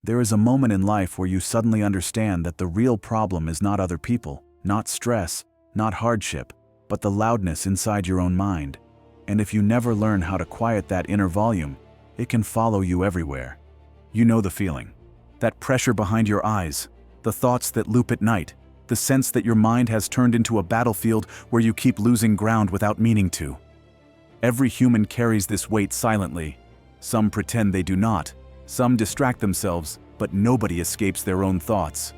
There is a moment in life where you suddenly understand that the real problem is not other people, not stress, not hardship, but the loudness inside your own mind. And if you never learn how to quiet that inner volume, it can follow you everywhere. You know the feeling. That pressure behind your eyes, the thoughts that loop at night, the sense that your mind has turned into a battlefield where you keep losing ground without meaning to. Every human carries this weight silently. Some pretend they do not. Some distract themselves, but nobody escapes their own thoughts.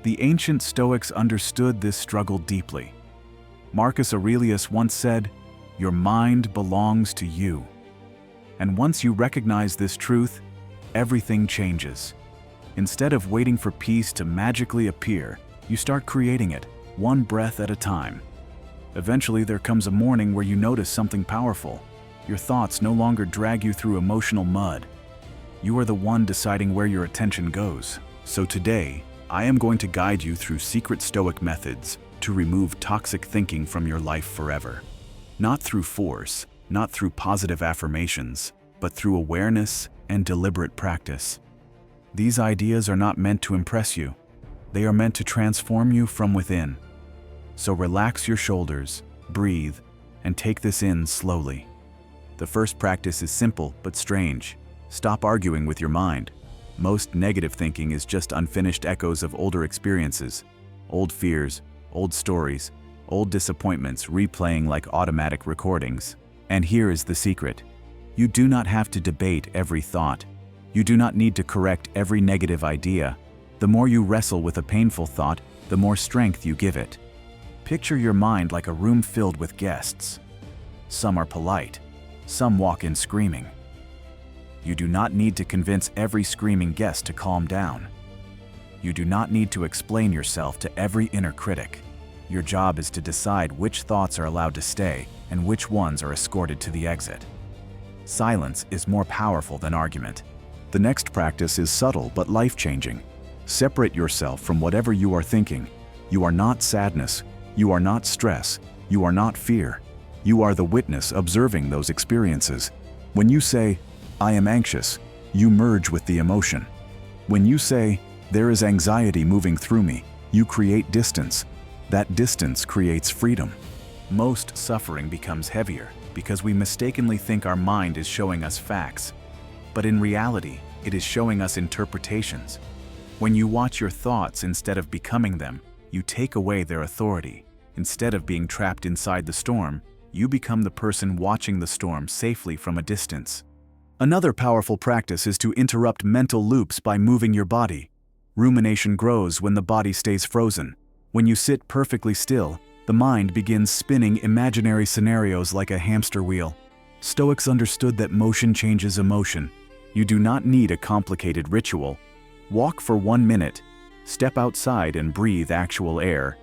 The ancient Stoics understood this struggle deeply. Marcus Aurelius once said, "Your mind belongs to you." And once you recognize this truth, everything changes. Instead of waiting for peace to magically appear, you start creating it, one breath at a time. Eventually, there comes a morning where you notice something powerful. Your thoughts no longer drag you through emotional mud. You are the one deciding where your attention goes. So today, I am going to guide you through secret Stoic methods to remove toxic thinking from your life forever. Not through force, not through positive affirmations, but through awareness and deliberate practice. These ideas are not meant to impress you. They are meant to transform you from within. So relax your shoulders, breathe, and take this in slowly. The first practice is simple but strange. Stop arguing with your mind. Most negative thinking is just unfinished echoes of older experiences, old fears, old stories, old disappointments replaying like automatic recordings. And here is the secret. You do not have to debate every thought. You do not need to correct every negative idea. The more you wrestle with a painful thought, the more strength you give it. Picture your mind like a room filled with guests. Some are polite. Some walk in screaming. You do not need to convince every screaming guest to calm down. You do not need to explain yourself to every inner critic. Your job is to decide which thoughts are allowed to stay and which ones are escorted to the exit. Silence is more powerful than argument. The next practice is subtle but life-changing. Separate yourself from whatever you are thinking. You are not sadness. You are not stress. You are not fear. You are the witness observing those experiences. When you say, "I am anxious," you merge with the emotion. When you say, "There is anxiety moving through me," you create distance. That distance creates freedom. Most suffering becomes heavier because we mistakenly think our mind is showing us facts. But in reality, it is showing us interpretations. When you watch your thoughts instead of becoming them, you take away their authority. Instead of being trapped inside the storm, you become the person watching the storm safely from a distance. Another powerful practice is to interrupt mental loops by moving your body. Rumination grows when the body stays frozen. When you sit perfectly still, the mind begins spinning imaginary scenarios like a hamster wheel. Stoics understood that motion changes emotion. You do not need a complicated ritual. Walk for 1 minute, step outside and breathe actual air,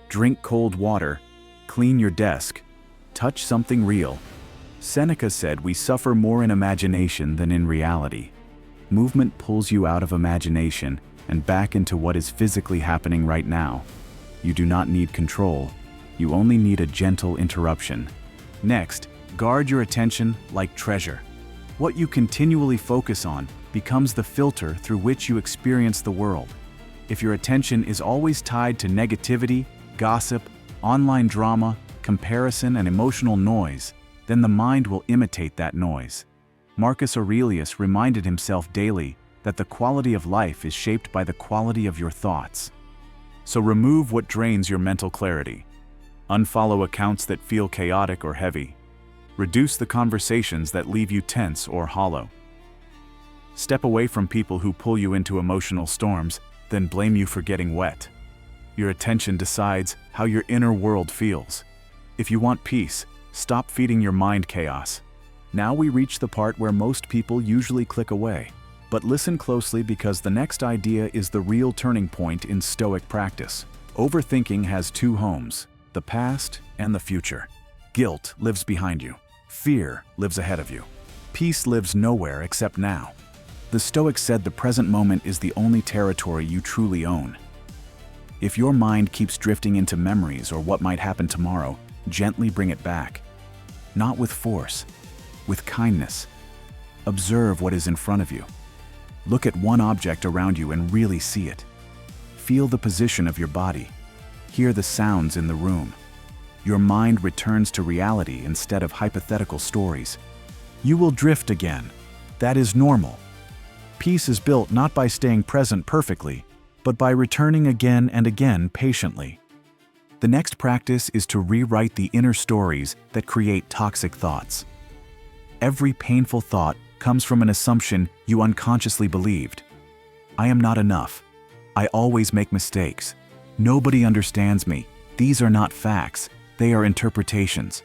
drink cold water, clean your desk, touch something real. Seneca said we suffer more in imagination than in reality. Movement pulls you out of imagination and back into what is physically happening right now. You do not need control. You only need a gentle interruption. Next, guard your attention like treasure. What you continually focus on becomes the filter through which you experience the world. If your attention is always tied to negativity, gossip, online drama, comparison, and emotional noise, then the mind will imitate that noise. Marcus Aurelius reminded himself daily that the quality of life is shaped by the quality of your thoughts. So remove what drains your mental clarity. Unfollow accounts that feel chaotic or heavy. Reduce the conversations that leave you tense or hollow. Step away from people who pull you into emotional storms, then blame you for getting wet. Your attention decides how your inner world feels. If you want peace, stop feeding your mind chaos. Now we reach the part where most people usually click away. But listen closely because the next idea is the real turning point in Stoic practice. Overthinking has two homes, the past and the future. Guilt lives behind you. Fear lives ahead of you. Peace lives nowhere except now. The Stoics said the present moment is the only territory you truly own. If your mind keeps drifting into memories or what might happen tomorrow, gently bring it back. Not with force, with kindness. Observe what is in front of you. Look at one object around you and really see it. Feel the position of your body. Hear the sounds in the room. Your mind returns to reality instead of hypothetical stories. You will drift again. That is normal. Peace is built not by staying present perfectly, but by returning again and again patiently. The next practice is to rewrite the inner stories that create toxic thoughts. Every painful thought comes from an assumption you unconsciously believed. I am not enough. I always make mistakes. Nobody understands me. These are not facts, they are interpretations.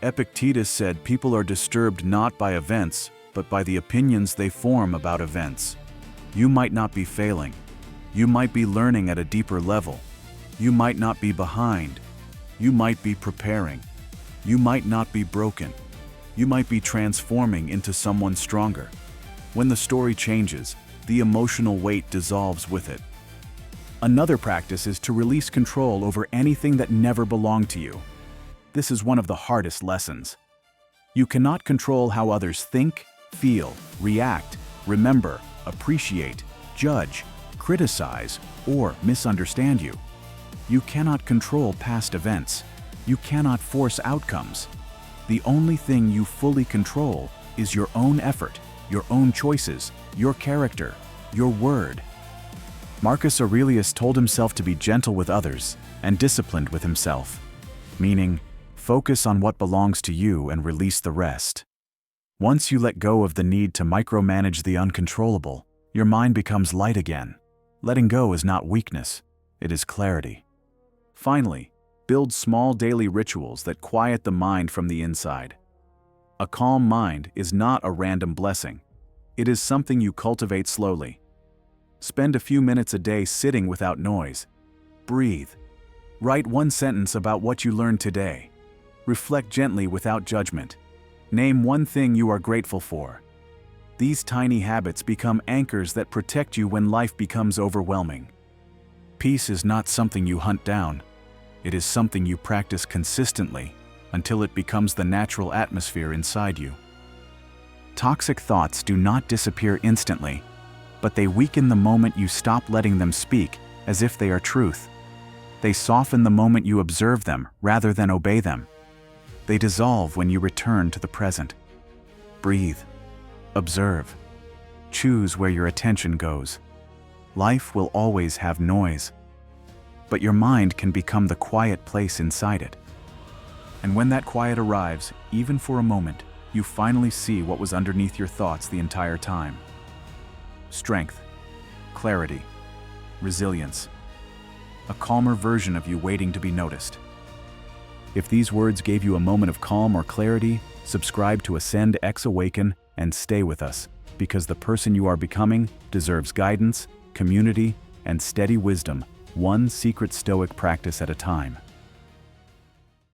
Epictetus said people are disturbed not by events, but by the opinions they form about events. You might not be failing. You might be learning at a deeper level. You might not be behind. You might be preparing. You might not be broken. You might be transforming into someone stronger. When the story changes, the emotional weight dissolves with it. Another practice is to release control over anything that never belonged to you. This is one of the hardest lessons. You cannot control how others think, feel, react, remember, appreciate, judge, criticize, or misunderstand you. You cannot control past events. You cannot force outcomes. The only thing you fully control is your own effort, your own choices, your character, your word. Marcus Aurelius told himself to be gentle with others and disciplined with himself, meaning, focus on what belongs to you and release the rest. Once you let go of the need to micromanage the uncontrollable, your mind becomes light again. Letting go is not weakness, it is clarity. Finally, build small daily rituals that quiet the mind from the inside. A calm mind is not a random blessing. It is something you cultivate slowly. Spend a few minutes a day sitting without noise. Breathe. Write one sentence about what you learned today. Reflect gently without judgment. Name one thing you are grateful for. These tiny habits become anchors that protect you when life becomes overwhelming. Peace is not something you hunt down. It is something you practice consistently until it becomes the natural atmosphere inside you. Toxic thoughts do not disappear instantly, but they weaken the moment you stop letting them speak as if they are truth. They soften the moment you observe them rather than obey them. They dissolve when you return to the present. Breathe. Observe. Choose where your attention goes. Life will always have noise, but your mind can become the quiet place inside it. And when that quiet arrives, even for a moment, you finally see what was underneath your thoughts the entire time. Strength, clarity, resilience. A calmer version of you waiting to be noticed. If these words gave you a moment of calm or clarity, subscribe to Ascend X Awaken and stay with us, because the person you are becoming deserves guidance, community, and steady wisdom, one secret Stoic practice at a time.